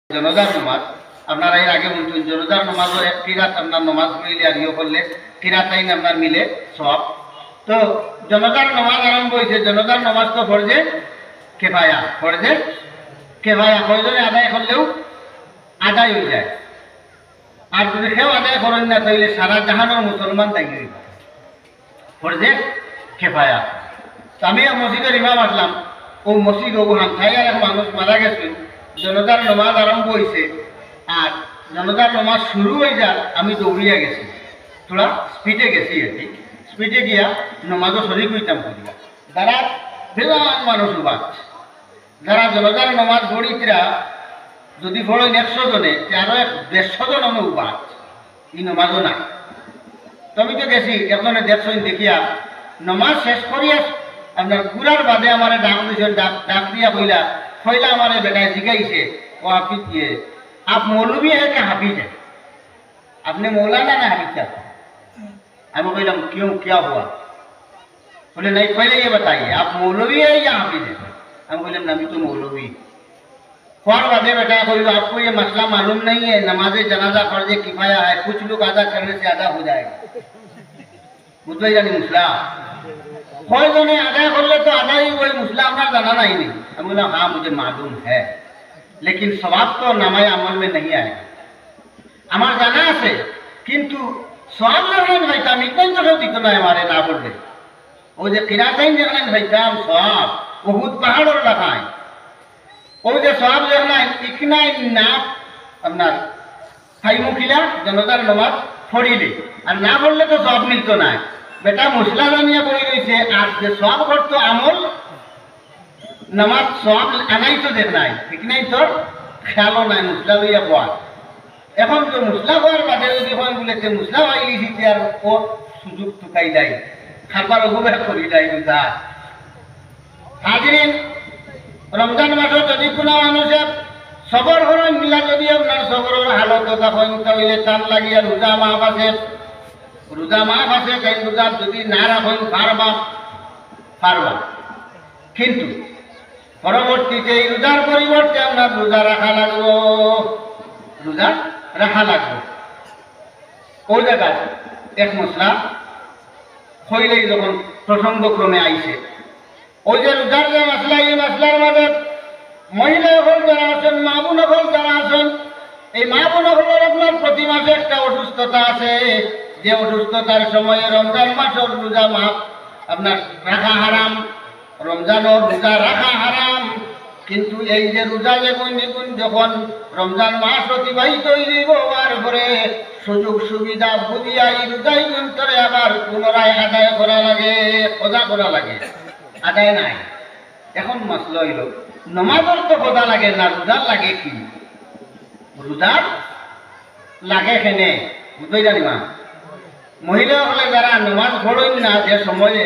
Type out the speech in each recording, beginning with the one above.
জনজার নমাজ আপনারা এর আগে বলছেন জনজার নমাজও এক কিরাত আপনার নমাজ মিলে আর করলে কিরাতাইন আপনার মিলে সব। তো জনজার নমাজ আরম্ভ হয়েছে। জনজার নমাজ তো ফরজে কেফায়া, ফরজে কেফায়া কয়জনে আদায় করলেও আদায় হয়ে যায়। আর যদি কেউ আদায় করেন না তাহলে সারা জাহানের মুসলমান দায়ী হইব, ফরজে কেফায়া। তো আমি মসজিদের ইমাম আসলাম, ও মসজিদ ও হামথায় এক মানুষ মারা গেছে, জনতার নমাজ আরম্ভ হয়েছে আর জনতার নমাজ শুরু হয়ে যায়, আমি দৌড়িয়া গেছি, তোরা স্পিডে গেছি আর কি। স্পিডে গিয়া নমাজও শরীর হইতাম করিয়া। যারা বেজান মানুষ বাদ, যারা জনতার নমাজ পড়িতরা যদি পড়েন 100 জনে আরো 150 জন আমি বাদ, এই নমাজও নাই। তো আমি তো গেছি, একজনে 150 দেখিয়া নমাজ শেষ করিয়া আপনার ঘুরার বাদে আমার ডাক দিয়েছেন, ডাক দিয়া কইলা কইলা আমার বেটায় জিগাইছে, ও হাফিজ দিয়ে আপ মৌলবী है क्या हाफिज है, आपने मौलाना ना हाफिज क्या? আমি কইলাম क्यों क्या हुआ? बोले नहीं पहले ये बताइए आप मौलवी है या हाफिज है? আমি কইলাম আমি তো মৌলवी। फौर बादे बेटा कोई आपको ये मसला मालूम नहीं है, नमाज जनाजा फर्ज किफाया है, कुछ लोग अदा करने से अदा हो जाएगा। बुझते जानी मुसला कोई जने अदा कर ले तो अदा ही वही मुसला अपना जाना नहीं। हम बोला हाँ मुझे मालूम है, लेकिन सवाब तो नामाय अमल में नहीं आएगा। हमार जाना से किंतु सवाब लगन भाईताम इतने तो दिक्कत ना हमारे ना बोल रहे। वो जो किराताइन जगन भाईताम सवाब बहुत पहाड़ और लगाए, वो जो सवाब जगना इतना ना अपना खाई मुखिला जनतार नमाज फड़ी ले और ना बोलले तो सवाब मिलतो ना। बेटा मुसला जानिया पड़ी गई से आज जो सवाब करतो আমল नमाज सवाब আনাই তো দেখ নাই, ঠিক নাই, তোর খেয়ালও নাই মুসলা লইয়া পড়া। এখন তো মুসলা হওয়ার বাদে যদি হয় বলেছে মুসলা হইলি দিতে আর ও সুযোগ টুকাই দেয়, খাবার অভাবে করি দেয় বুঝা। হাজিরিন, রমজান মাসে যদি কোনো মানুষের সবর হরণ মিলা যদি আপনার সবরের হালত তখন তাহলে টান লাগিয়া রোজা মাফ আছে, রোজা মাফ আছে, তাই রোজা যদি না রাখেন পারবা। কিন্তু পরবর্তীতে এই রোজার পরিবর্তে আমরা রোজা রাখা লাগবো, রোজা রাখা লাগবে। ওই জায়গায় এক মশলা হইলেই যখন প্রসঙ্গক্রমে আইছে, ওই যে রোজার যে মশলা, এই মশলার মাঝে মহিলা হল যারা আছেন, মা বোন হল যারা আছেন, এই মা বোন হলের আপনার প্রতি মাসে একটা অসুস্থতা আছে, যে অসুস্থতার সময়ে রমজান মাসের রোজা মাপ আপনার রাখা হারাম, রমজানের রোজা রাখা হারাম। কিন্তু এই যে রোজা যেগুন যখন রমজান মাস অতিবাহিত হওয়ার পরে সুযোগ সুবিধা বুঝিয়া এই রোজাই গুন্তরে আবার পুনরায় আদায় করা লাগে, খোঁজা করা লাগে, আদায় নাই। এখন মাসলা হইল নমাজের তো খোঁজা লাগে না, রোজার লাগে কি? রোজার লাগে কেনে বুঝতে জানি মা মহিলা হলে যারা নমাজ পড়েন না যে সময়ে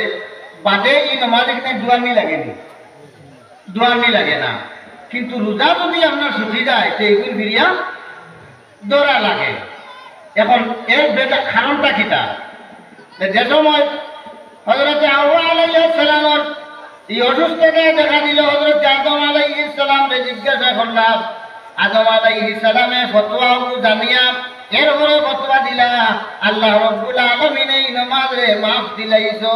বাদে এই নমাজ এখানে দুয়ানি লাগেনি, দুয়ানি লাগে না। কিন্তু রোজা যদি আপনার ছুটি যায় তো এগুলো ফিরিয়া দৌড়া লাগে। এখন এর বেটা কারণটা কিটা? যে সময় হযরত হাওয়া আলাইহিস সালামের এই অসুস্থতা দেখা দিল, হযরত আদম আলাইহিস সালামকে জিজ্ঞাসা করলাম, আদম আলাইহিস সালামে ফতোয়া জানিয়া এরপরে ফতোয়া দিলা আল্লাহ রাব্বুল আলামিন এই নামাজে মাফ দিলাইছো।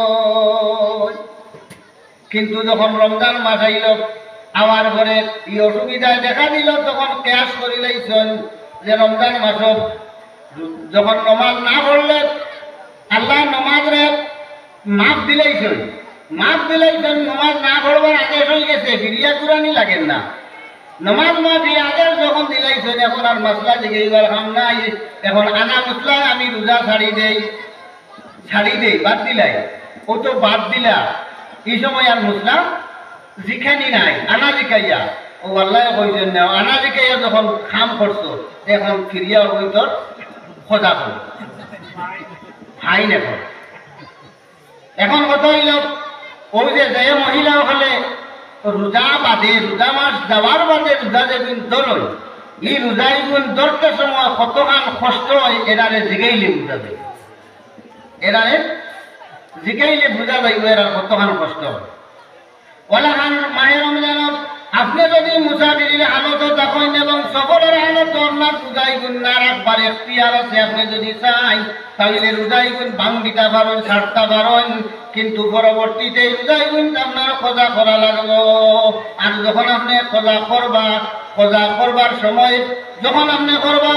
কিন্তু যখন রমজান মাস আইল আওয়ার পরে এই অসুবিধায় দেখা দিল, তখন কেয়াস করি লাইছেন যে রমজান মাস যখন নমাজ না পড়লে আল্লাহ নমাজরে মাফ দিলাইছেন, মাফ দিলাইছেন, নমাজ না পড়বার আদেশ হয়ে গেছে, ফিরিয়া কুরানি লাগেন না। নমাজ মাফি আদেশ যখন দিলাইছেন, এখন আর মশলা জিগেইবার কাম নাই। এখন আনা মশলায় আমি রোজা ছাড়ি দেই, বাদ দিলাই, ও তো বাদ দিলা, এই সময় আর মশলা জিখানি নাই, আনা জিকাইয়া ও আল্লাহ কইছেন না, আনা জিকাইয়া যখন খাম করছো এখন ফিরিয়া ওই তোর খোঁজা কর হাই দেখো। এখন কথা হইল ওই যে মহিলা হলে রোজা বাদে, রোজা মাস যাওয়ার বাদে রোজা যেদিন ধরল, এই রোজা এগুন ধরতে সময় কতখান কষ্ট হয় এরারে জিগাইলে বুঝা যায়, এরারে জিগাইলে বুঝা যাইব এরা কতখান কষ্ট হয়। ওলা খান মায়ের রমজানত আপনি যদি মুসাফিরের হালত থাকেন এবং সফরের তো আপনার রোজাই গুণ না রাখবার এখতিয়ার আছে। আপনি যদি চাই তাহলে রোজাই গুণ ভাঙ দিতে পারেন, ছাড়তে পারেন, কিন্তু পরবর্তীতে রোজাই গুণ আপনার খোঁজা করা লাগলো। আর যখন আপনি খোঁজা করবার সময় যখন আপনি করবা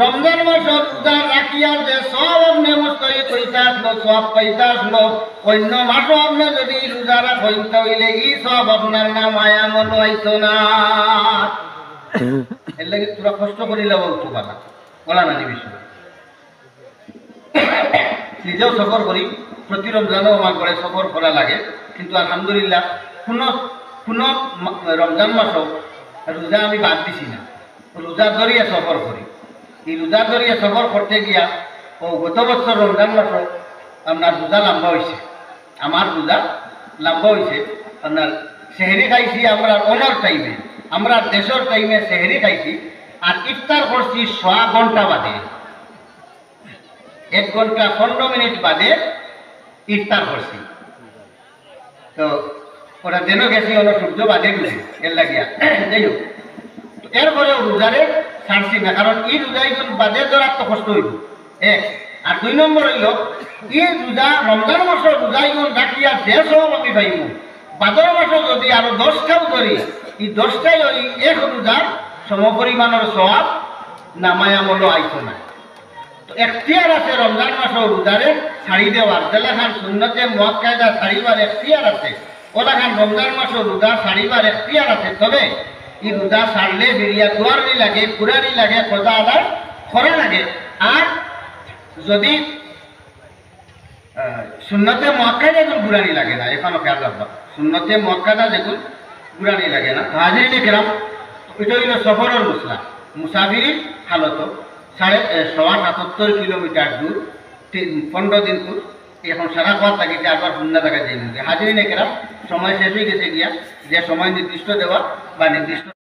রমজান মাসের রোজা রাখিয়া যে সব আপনি মুস্তই পয়সা আসলো, সব পয়সা আসলো, অন্য মাসও আপনি যদি রোজা রাখেন তাহলে এই সব আপনার নাম আমল হইতো না। এর লাগে তোরা কষ্ট করিলে বলতো পারা বলা না বিষয়। নিজেও সফর করি, প্রতি রমজানও আমার ঘরে সফর করা লাগে, কিন্তু আলহামদুলিল্লাহ কোনো রমজান মাসও রোজা আমি বাদ দিছি না, রোজা ধরিয়া সফর করি। এই রোজা ধরিয়া সফর করতে গিয়া গত বছর রমজান মাসও আপনার রোজা লম্বা হয়েছে, আমার রোজা লম্বা হয়েছে। আপনার সেহরি খাইছি আমরা অনর টাইমে, আমরা দেশের টাইমে সেহরি খাইছি, আর ইফতার করছি 6 ঘন্টা বাদে, 1 ঘন্টা 15 মিনিট বাদে ইফতার করছি। তো ওরা যেন গেছি অন্য সূর্য বাদে গেছে এর লাগিয়া, যাই হোক এরপরে রোজারে ছাড়ছি না, কারণ এই রোজাই বাদে ধরার তো কষ্ট হইব এক। আর 2 নম্বর হইল এই রোজা রমজান মাসের রোজাই রাখিয়া যে সব আমি পাইব, ভাদর মাসে যদি আরো 10টাও ধরি, এই 10টাই ওই এক রোজার সমপরিমাণের সওয়াব নামায় আমল আইতো না। তো এখতিয়ার আছে রমজান মাসের রোজারে ছাড়ি দেওয়ার, যেলাখান সুন্নতে মুআক্কাদা ছাড়িবার এখতিয়ার আছে, ওলাখান রমজান মাসের রোজা ছাড়িবার এখতিয়ার আছে। তবে এই রোজা ছাড়লে বেরিয়া দুয়ারি লাগে, পুরারি লাগে, খোঁজা আদার খরা লাগে। আর যদি সুন্নতে মুআক্কাদা যখন গুরানি লাগে না, এখনো খেয়াল রাখবা, সুন্নতে মুআক্কাদা যখন গুরানি লাগে না। হাজিরিনে কেরাম, এটা হইল সফরের মশলা, মুসাফির হালত 77.5 কিলোমিটার দূর, 15 দিন দূর, এখন সারা পথ থাকিতে আবার শূন্য দেখা যায়। হাজিরিনে কেরাম, সময় শেষ হয়ে গেছে গিয়া, যে সময় নির্দিষ্ট দেওয়া বা নির্দিষ্ট